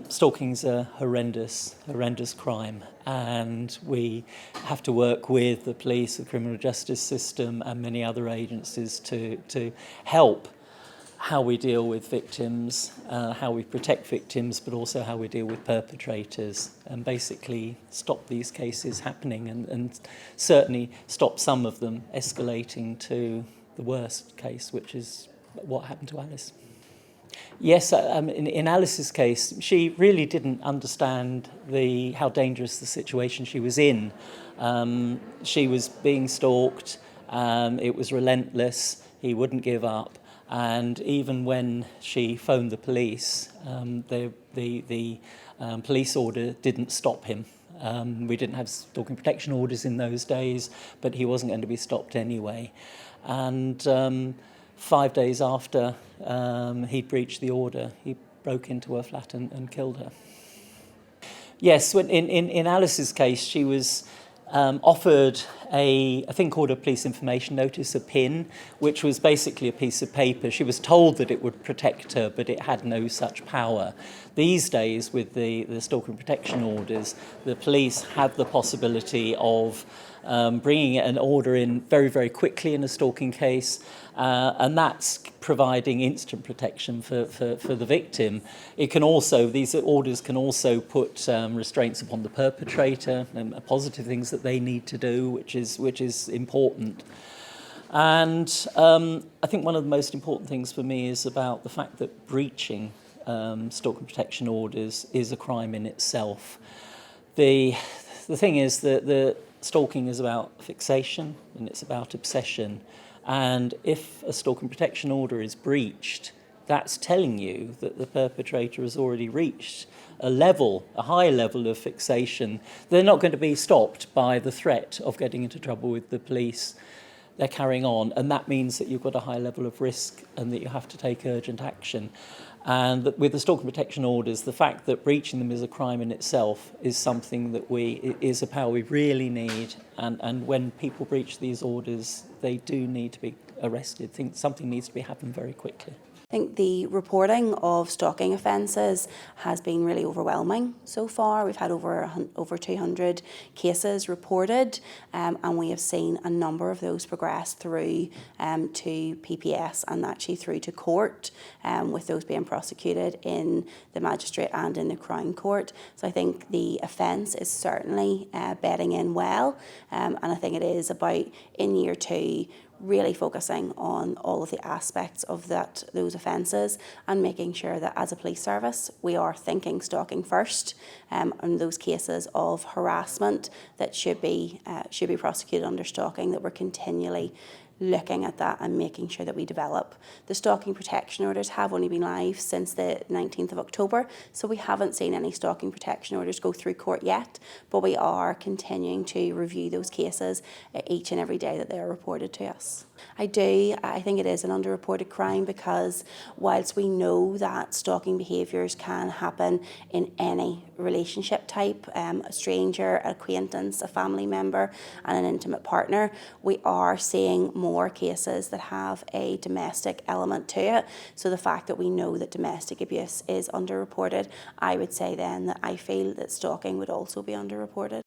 Stalking's a horrendous crime, and we have to work with the police, the criminal justice system and many other agencies to help how we deal with victims, how we protect victims, but also how we deal with perpetrators, and basically stop these cases happening and certainly stop some of them escalating to the worst case, which is what happened to Alice. Yes, in Alice's case, she really didn't understand how dangerous the situation she was in. She was being stalked, it was relentless, he wouldn't give up, and even when she phoned the police, the police order didn't stop him. We didn't have stalking protection orders in those days, but he wasn't going to be stopped anyway. And 5 days after he'd breached the order, he broke into her flat and killed her. Yes, in Alice's case, she was offered a thing called a police information notice, a PIN, which was basically a piece of paper. She was told that it would protect her, but it had no such power. These days, with the stalking protection orders, the police have the possibility of bringing an order in very, very quickly in a stalking case, and that's providing instant protection for the victim. It can also, these orders can also put restraints upon the perpetrator and positive things that they need to do, which is important. And I think one of the most important things for me is about the fact that breaching stalking protection orders is a crime in itself. The thing is that the stalking is about fixation and it's about obsession. And if a stalking protection order is breached, that's telling you that the perpetrator has already reached a high level of fixation. They're not going to be stopped by the threat of getting into trouble with the police. They're carrying on, and that means that you've got a high level of risk and that you have to take urgent action. And with the stalking protection orders, the fact that breaching them is a crime in itself is something that is a power we really need. And when people breach these orders, they do need to be arrested. I think something needs to be happening very quickly. I think the reporting of stalking offences has been really overwhelming so far. We've had over 200 cases reported, and we have seen a number of those progress through to PPS and actually through to court, with those being prosecuted in the magistrate and in the Crown Court. So I think the offence is certainly bedding in well, and I think it is about, in year 2, really focusing on all of the aspects of those offences and making sure that as a police service we are thinking stalking first, and those cases of harassment that should be prosecuted under stalking, that we're continually looking at that and making sure that we develop. The stalking protection orders have only been live since the 19th of October, so we haven't seen any stalking protection orders go through court yet, but we are continuing to review those cases each and every day that they are reported to us. I think it is an underreported crime, because whilst we know that stalking behaviours can happen in any relationship type, a stranger, an acquaintance, a family member and an intimate partner, we are seeing more cases that have a domestic element to it. So the fact that we know that domestic abuse is underreported, I would say then that I feel that stalking would also be underreported.